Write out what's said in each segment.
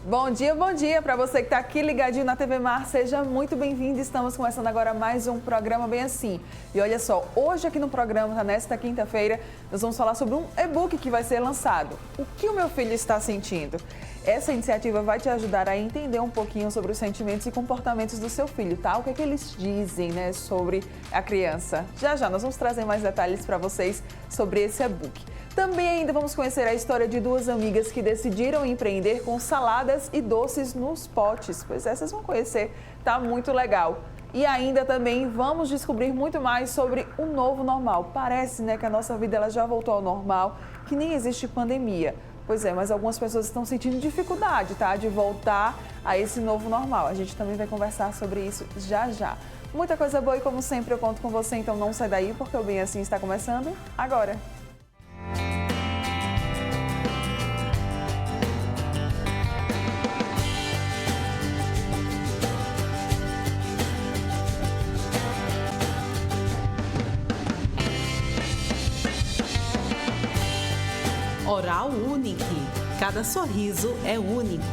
Bom dia para você que está aqui ligadinho na TV Mar, seja muito bem-vindo. Estamos começando agora mais um programa bem assim. E olha só, hoje aqui no programa, nesta quinta-feira, nós vamos falar sobre um e-book que vai ser lançado. O que o meu filho está sentindo? Essa iniciativa vai te ajudar a entender um pouquinho sobre os sentimentos e comportamentos do seu filho, tá? O que é que eles dizem, né, sobre a criança. Já nós vamos trazer mais detalhes para vocês sobre esse e-book. Também ainda vamos conhecer a história de duas amigas que decidiram empreender com saladas e doces nos potes. Pois é, vocês vão conhecer, tá muito legal. E ainda também vamos descobrir muito mais sobre o novo normal. Parece, né, que a nossa vida ela já voltou ao normal, que nem existe pandemia. Pois é, mas algumas pessoas estão sentindo dificuldade, tá, de voltar a esse novo normal. A gente também vai conversar sobre isso já. Muita coisa boa e como sempre eu conto com você, então não sai daí porque o Bem Assim está começando agora. Oral Unique. Cada sorriso é único.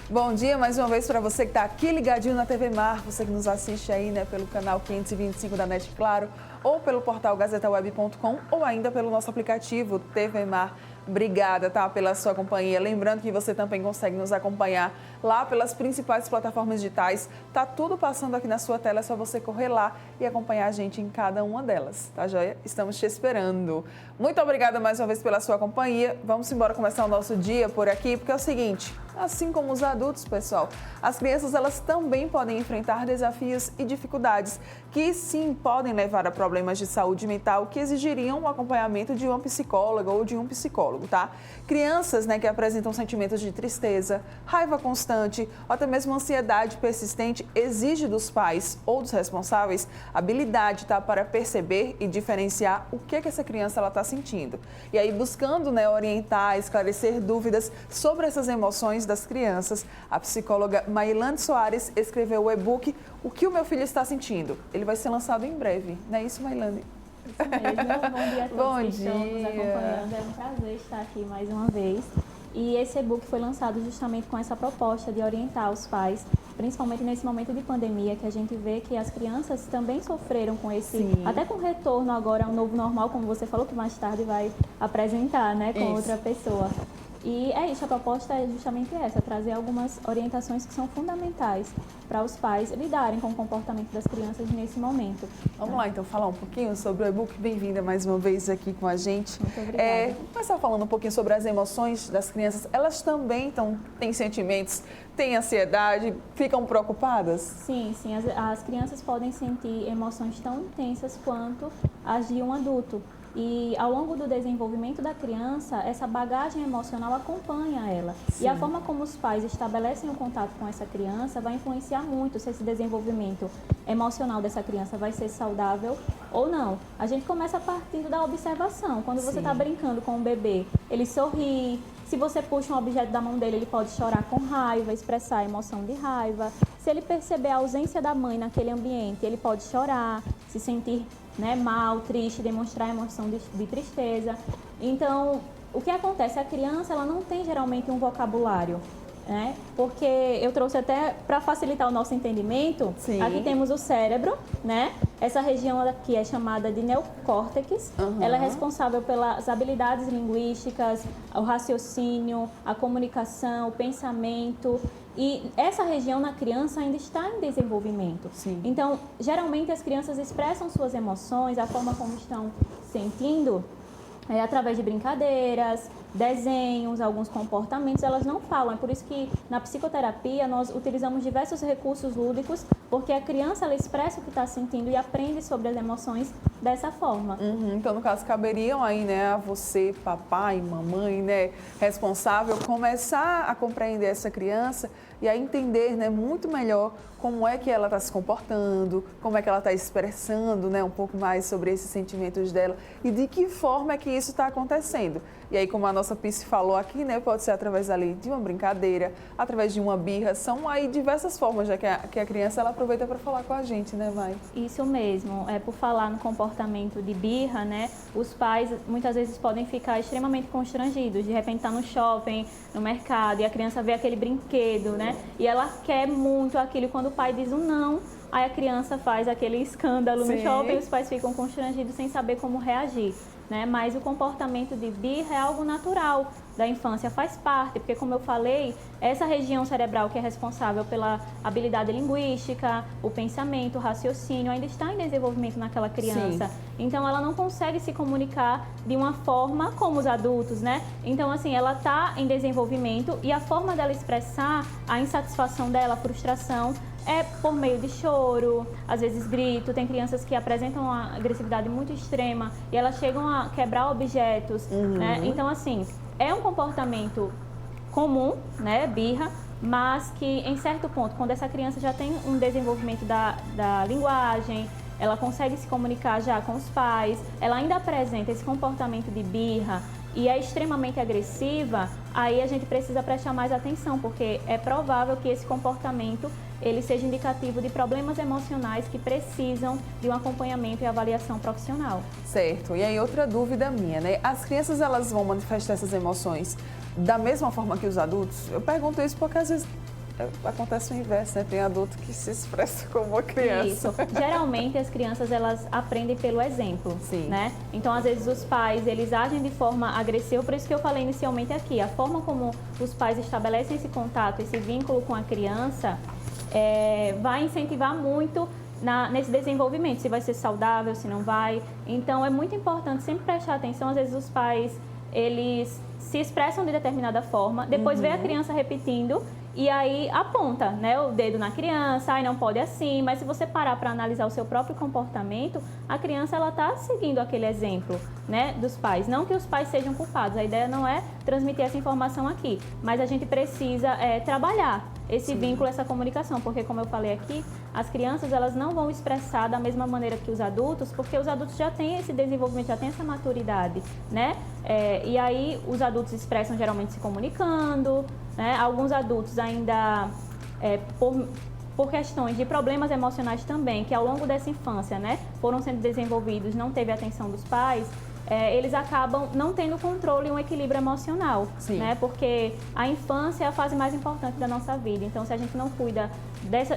Bom dia mais uma vez para você que está aqui ligadinho na TV Mar, você que nos assiste aí, né, pelo canal 525 da NET Claro, ou pelo portal gazetaweb.com, ou ainda pelo nosso aplicativo TV Mar. Obrigada, tá, pela sua companhia. Lembrando que você também consegue nos acompanhar lá pelas principais plataformas digitais. Tá tudo passando aqui na sua tela, é só você correr lá e acompanhar a gente em cada uma delas, tá joia? Estamos te esperando. Muito obrigada mais uma vez pela sua companhia. Vamos embora começar o nosso dia por aqui, porque é o seguinte, assim como os adultos, pessoal, as crianças elas também podem enfrentar desafios e dificuldades que sim podem levar a problemas de saúde mental que exigiriam o acompanhamento de uma psicóloga ou de um psicólogo, tá? Crianças, né, que apresentam sentimentos de tristeza, raiva constante ou até mesmo ansiedade persistente exige dos pais ou dos responsáveis habilidade, tá, para perceber e diferenciar o que essa criança ela está sentindo. E aí buscando, né, orientar, esclarecer dúvidas sobre essas emoções das crianças, a psicóloga Mailane Soares escreveu o e-book O que o meu filho está sentindo. Ele vai ser lançado em breve, não é isso, Mailane? Isso mesmo. Bom dia a todos que estão nos acompanhando. É um prazer estar aqui mais uma vez. E esse e-book foi lançado justamente com essa proposta de orientar os pais, principalmente nesse momento de pandemia, que a gente vê que as crianças também sofreram com esse, até com retorno agora ao novo normal, como você falou, que mais tarde vai apresentar, né, com outra pessoa. E é isso, a proposta é justamente essa, trazer algumas orientações que são fundamentais para os pais lidarem com o comportamento das crianças nesse momento. Vamos lá, então, falar um pouquinho sobre o e-book. Bem-vinda mais uma vez aqui com a gente. Muito obrigada. Vamos começar falando um pouquinho sobre as emoções das crianças. Elas também têm sentimentos, têm ansiedade, ficam preocupadas? Sim. As crianças podem sentir emoções tão intensas quanto as de um adulto. E ao longo do desenvolvimento da criança, essa bagagem emocional acompanha ela. Sim. E a forma como os pais estabelecem o contato com essa criança vai influenciar muito se esse desenvolvimento emocional dessa criança vai ser saudável ou não. A gente começa a partir da observação. Quando você está brincando com um bebê, ele sorri. Se você puxa um objeto da mão dele, ele pode chorar com raiva, expressar a emoção de raiva. Se ele perceber a ausência da mãe naquele ambiente, ele pode chorar, se sentir, né, mal, triste, demonstrar emoção de tristeza. Então, o que acontece? A criança ela não tem geralmente um vocabulário, né? Porque eu trouxe até para facilitar o nosso entendimento. Sim. Aqui temos o cérebro, né? Essa região aqui é chamada de neocórtex. Ela é responsável pelas habilidades linguísticas, o raciocínio, a comunicação, o pensamento. E essa região na criança ainda está em desenvolvimento. Sim. Então, geralmente as crianças expressam suas emoções, a forma como estão sentindo, através de brincadeiras, desenhos, alguns comportamentos, elas não falam. É por isso que na psicoterapia nós utilizamos diversos recursos lúdicos, porque a criança ela expressa o que está sentindo e aprende sobre as emoções dessa forma. Então, no caso, caberiam aí, né, a você, papai, mamãe, né, responsável, começar a compreender essa criança e a entender, né, muito melhor como é que ela está se comportando, como é que ela está expressando, né, um pouco mais sobre esses sentimentos dela e de que forma é que isso está acontecendo. E aí, como a nossa Psi falou aqui, né, pode ser através ali de uma brincadeira, através de uma birra, são aí diversas formas já que a criança ela aproveita para falar com a gente, né, Mai? Isso mesmo, por falar no comportamento de birra, né? Os pais muitas vezes podem ficar extremamente constrangidos, de repente tá no shopping, no mercado, e a criança vê aquele brinquedo, né? E ela quer muito aquilo, e quando o pai diz um não, aí a criança faz aquele escândalo no shopping, os pais ficam constrangidos sem saber como reagir, né? Mas o comportamento de birra é algo natural da infância, faz parte, porque como eu falei, essa região cerebral que é responsável pela habilidade linguística, o pensamento, o raciocínio, ainda está em desenvolvimento naquela criança. Sim. Então ela não consegue se comunicar de uma forma como os adultos, né? Então assim, ela está em desenvolvimento e a forma dela expressar a insatisfação dela, a frustração, é por meio de choro, às vezes grito. Tem crianças que apresentam uma agressividade muito extrema e elas chegam a quebrar objetos, né? Então, assim, é um comportamento comum, né, birra, mas que em certo ponto, quando essa criança já tem um desenvolvimento da linguagem, ela consegue se comunicar já com os pais, ela ainda apresenta esse comportamento de birra e é extremamente agressiva, aí a gente precisa prestar mais atenção, porque é provável que esse comportamento ele seja indicativo de problemas emocionais que precisam de um acompanhamento e avaliação profissional. Certo. E aí outra dúvida minha, né? As crianças, elas vão manifestar essas emoções da mesma forma que os adultos? Eu pergunto isso porque às vezes acontece o inverso, né? Tem adulto que se expressa como uma criança. Isso. Geralmente as crianças, elas aprendem pelo exemplo, Sim. Né? Então, às vezes os pais, eles agem de forma agressiva, por isso que eu falei inicialmente aqui, a forma como os pais estabelecem esse contato, esse vínculo com a criança, vai incentivar muito nesse desenvolvimento, se vai ser saudável, se não vai. Então, é muito importante sempre prestar atenção. Às vezes os pais, eles se expressam de determinada forma, depois vê a criança repetindo e aí aponta, né, o dedo na criança, aí não pode assim, mas se você parar para analisar o seu próprio comportamento, a criança ela está seguindo aquele exemplo, né, dos pais. Não que os pais sejam culpados, a ideia não é transmitir essa informação aqui, mas a gente precisa trabalhar esse vínculo, essa comunicação, porque como eu falei aqui, as crianças elas não vão expressar da mesma maneira que os adultos, porque os adultos já têm esse desenvolvimento, já têm essa maturidade, né? E aí os adultos expressam geralmente se comunicando, né? Alguns adultos ainda, por questões de problemas emocionais também, que ao longo dessa infância, né, foram sendo desenvolvidos, não teve a atenção dos pais, eles acabam não tendo controle e um equilíbrio emocional, né? Porque a infância é a fase mais importante da nossa vida. Então, se a gente não cuida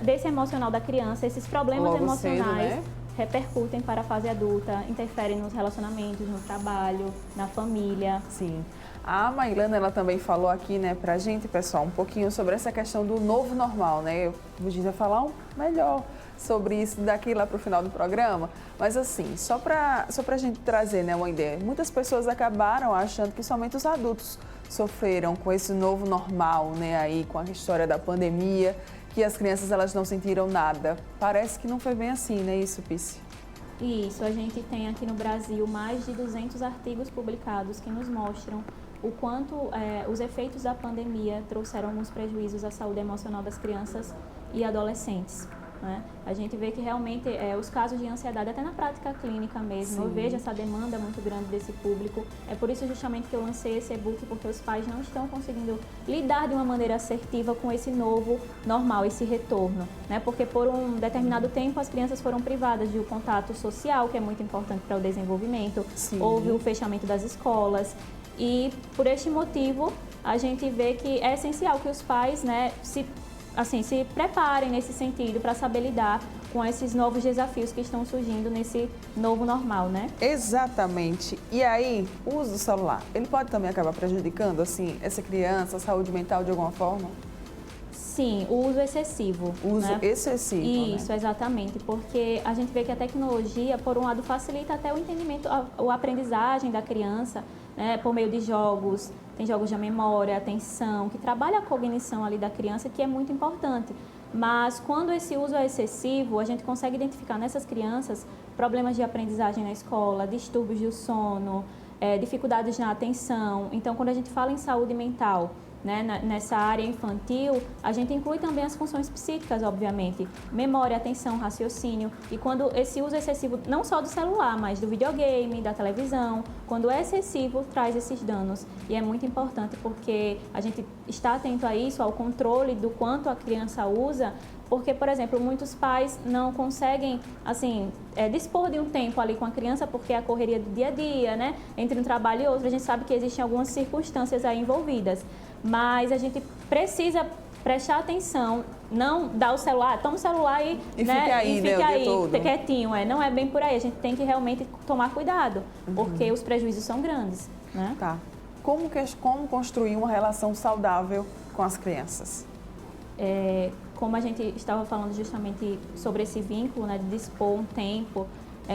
desse emocional da criança, esses problemas logo emocionais cedo, né? repercutem para a fase adulta, interferem nos relacionamentos, no trabalho, na família. Sim. A Mailana, ela também falou aqui, né, pra gente, pessoal, um pouquinho sobre essa questão do novo normal, né? Eu vou falar melhor sobre isso daqui lá pro final do programa, mas assim, só pra gente trazer, né, uma ideia. Muitas pessoas acabaram achando que somente os adultos sofreram com esse novo normal, né, aí com a história da pandemia, que as crianças elas não sentiram nada. Parece que não foi bem assim, né, isso, Pici? Isso, a gente tem aqui no Brasil mais de 200 artigos publicados que nos mostram o quanto os efeitos da pandemia trouxeram alguns prejuízos à saúde emocional das crianças e adolescentes, né? A gente vê que realmente os casos de ansiedade, até na prática clínica mesmo, eu vejo essa demanda muito grande desse público. É por isso justamente que eu lancei esse e-book, porque os pais não estão conseguindo lidar de uma maneira assertiva com esse novo normal, esse retorno, né? Porque por um determinado tempo as crianças foram privadas de um contato social, que é muito importante para o desenvolvimento. Sim. Houve o fechamento das escolas. E por este motivo, a gente vê que é essencial que os pais, né, se preparem nesse sentido para saber lidar com esses novos desafios que estão surgindo nesse novo normal, né? Exatamente. E aí, o uso do celular, ele pode também acabar prejudicando, assim, essa criança, a saúde mental de alguma forma? Sim, o uso excessivo. O uso né? excessivo, Isso, né? Exatamente, porque a gente vê que a tecnologia, por um lado, facilita até o entendimento, a aprendizagem da criança, né, por meio de jogos, tem jogos de memória, atenção, que trabalha a cognição ali da criança, que é muito importante. Mas quando esse uso é excessivo, a gente consegue identificar nessas crianças problemas de aprendizagem na escola, distúrbios do sono, dificuldades na atenção. Então, quando a gente fala em saúde mental, né, nessa área infantil, a gente inclui também as funções psíquicas, obviamente, memória, atenção, raciocínio, e quando esse uso excessivo, não só do celular, mas do videogame, da televisão, quando é excessivo, traz esses danos. E é muito importante porque a gente está atento a isso, ao controle do quanto a criança usa, porque, por exemplo, muitos pais não conseguem, assim, dispor de um tempo ali com a criança porque é a correria do dia a dia, né? Entre um trabalho e outro, a gente sabe que existem algumas circunstâncias aí envolvidas, mas a gente precisa prestar atenção, não dar o celular, toma o celular e fique aí, né, o dia todo. Quietinho, não é bem por aí, a gente tem que realmente tomar cuidado, porque os prejuízos são grandes, né? Tá. Como construir uma relação saudável com as crianças? Como a gente estava falando justamente sobre esse vínculo, né, de dispor um tempo,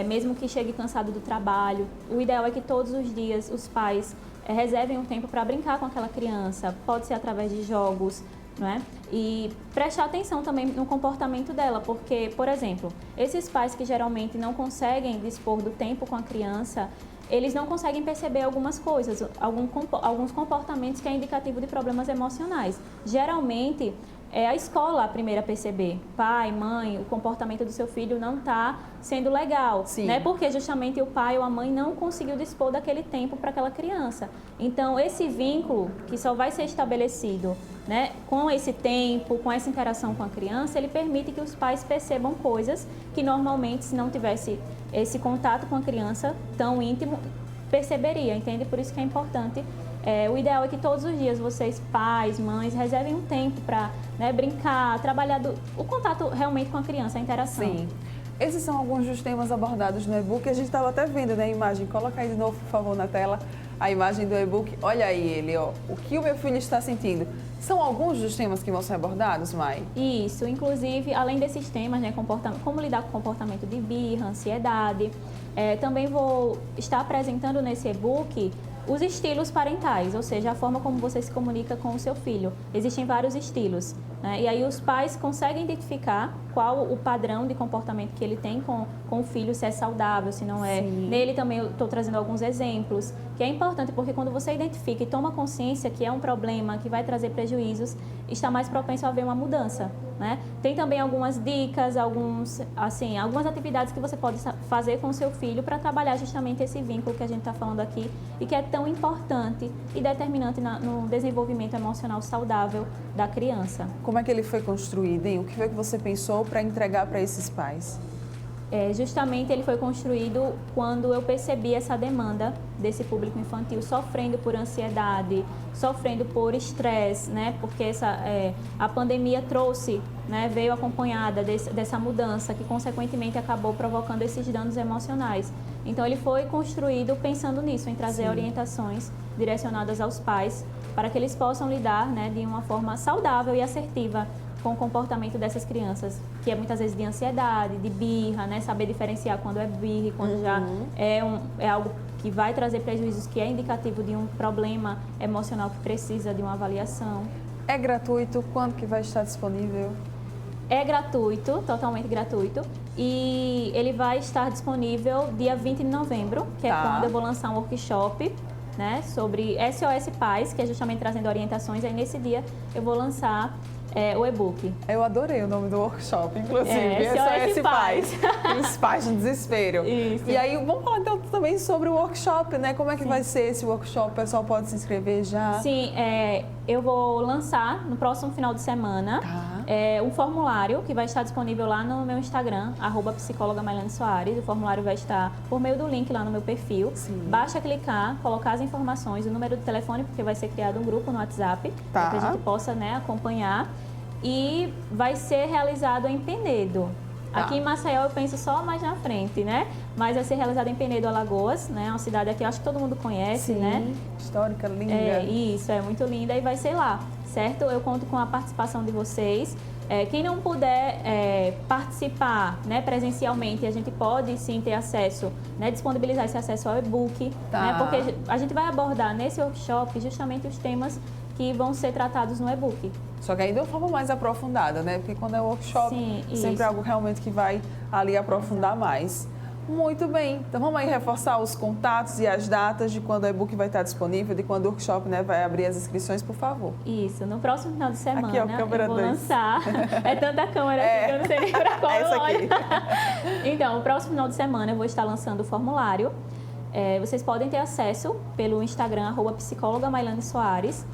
mesmo que chegue cansado do trabalho, o ideal é que todos os dias os pais reservem um tempo para brincar com aquela criança, pode ser através de jogos, não é? E prestar atenção também no comportamento dela, porque, por exemplo, esses pais que geralmente não conseguem dispor do tempo com a criança, eles não conseguem perceber algumas coisas, alguns comportamentos que é indicativo de problemas emocionais. Geralmente, é a escola a primeira a perceber. Pai, mãe, o comportamento do seu filho não está sendo legal, né? Porque justamente o pai ou a mãe não conseguiu dispor daquele tempo para aquela criança. Então, esse vínculo que só vai ser estabelecido, né, com esse tempo, com essa interação com a criança, ele permite que os pais percebam coisas que normalmente, se não tivesse esse contato com a criança tão íntimo, perceberia, entende? Por isso que é importante. O ideal é que todos os dias vocês, pais, mães, reservem um tempo para, né, brincar, trabalhar o contato realmente com a criança, a interação. Sim. Esses são alguns dos temas abordados no e-book. A gente estava até vendo, né, a imagem. Coloca aí de novo, por favor, na tela, a imagem do e-book. Olha aí ele, ó. O que o meu filho está sentindo. São alguns dos temas que vão ser abordados, Mai? Isso. Inclusive, além desses temas, né, como lidar com o comportamento de birra, ansiedade, também vou estar apresentando nesse e-book os estilos parentais, ou seja, a forma como você se comunica com o seu filho. Existem vários estilos, né? E aí os pais conseguem identificar qual o padrão de comportamento que ele tem com o filho, se é saudável, se não é. Sim. Nele também eu estou trazendo alguns exemplos, que é importante porque quando você identifica e toma consciência que é um problema, que vai trazer prejuízos, está mais propenso a haver uma mudança, né? Tem também algumas dicas, algumas atividades que você pode fazer com o seu filho para trabalhar justamente esse vínculo que a gente está falando aqui e que é tão importante e determinante no desenvolvimento emocional saudável da criança. Como é que ele foi construído, hein? O que foi que você pensou para entregar para esses pais? Justamente ele foi construído quando eu percebi essa demanda desse público infantil sofrendo por ansiedade, sofrendo por estresse, né? Porque a pandemia trouxe, né, veio acompanhada dessa mudança que consequentemente acabou provocando esses danos emocionais. Então ele foi construído pensando nisso, em trazer orientações direcionadas aos pais para que eles possam lidar, né, de uma forma saudável e assertiva com o comportamento dessas crianças, que é muitas vezes de ansiedade, de birra, né? Saber diferenciar quando é birra e quando já é algo que vai trazer prejuízos, que é indicativo de um problema emocional que precisa de uma avaliação. É gratuito? Quando que vai estar disponível? É gratuito, totalmente gratuito, e ele vai estar disponível dia 20 de novembro, que é quando eu vou lançar um workshop, né, sobre SOS Pais, que é justamente trazendo orientações. Aí nesse dia eu vou lançar o e-book. Eu adorei o nome do workshop, inclusive. SOS Pais. Os pais no desespero. Isso. E aí, vamos falar então também sobre o workshop, né? Como é que vai ser esse workshop? O pessoal pode se inscrever já? Sim, eu vou lançar no próximo final de semana um formulário que vai estar disponível lá no meu Instagram, @psicóloga_Mailane_Soares. O formulário vai estar por meio do link lá no meu perfil. Sim. Basta clicar, colocar as informações, o número do telefone, porque vai ser criado um grupo no WhatsApp, para que a gente possa, né, acompanhar. E vai ser realizado em Penedo. Aqui em Maceió eu penso só mais na frente, né? Mas vai ser realizado em Penedo, Alagoas, né? Uma cidade aqui, eu acho que todo mundo conhece, né? Histórica, linda. Isso, é muito linda e vai ser lá, certo? Eu conto com a participação de vocês. Quem não puder participar, né, presencialmente, a gente pode sim ter acesso, né, disponibilizar esse acesso ao e-book, né? Porque a gente vai abordar nesse workshop justamente os temas que vão ser tratados no e-book. Só que aí de uma forma mais aprofundada, né? Porque quando é workshop, sempre é algo realmente que vai ali aprofundar mais. Muito bem, então vamos aí reforçar os contatos e as datas de quando o e-book vai estar disponível, de quando o workshop, né, vai abrir as inscrições, por favor. Isso, no próximo final de semana Aqui, ó, câmera eu vou 2. lançar. É tanta câmera aqui que eu não sei nem pra qual Essa eu olho. aqui. Então, no próximo final de semana eu vou estar lançando o formulário. Vocês podem ter acesso pelo Instagram, @psicóloga_Mailane_Soares.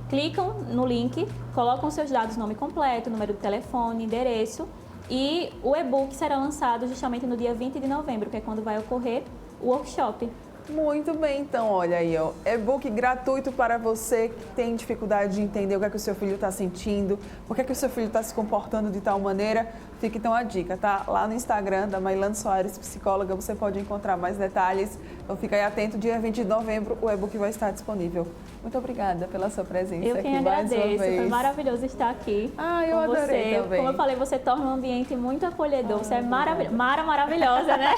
Clicam no link, colocam seus dados, nome completo, número de telefone, endereço. E o e-book será lançado justamente no dia 20 de novembro, que é quando vai ocorrer o workshop. Muito bem, então olha aí, ó, e-book gratuito para você que tem dificuldade de entender o que é que o seu filho está sentindo, por que é que o seu filho está se comportando de tal maneira. Fica então a dica, tá? Lá no Instagram da Mailane Soares, psicóloga, você pode encontrar mais detalhes. Então fica aí atento, dia 20 de novembro o e-book vai estar disponível. Muito obrigada pela sua presença Eu aqui quem mais uma agradeço, vez. foi maravilhoso estar aqui Eu com adorei você. também. Como eu falei, você torna um ambiente muito acolhedor, você é maravilhosa, né?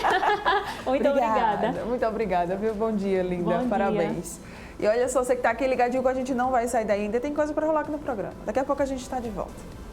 Muito obrigada. Muito obrigada, viu? Bom dia, linda. Bom Parabéns. E olha só, você que está aqui ligadinho com a gente, não vai sair daí ainda, tem coisa para rolar aqui no programa. Daqui a pouco a gente está de volta.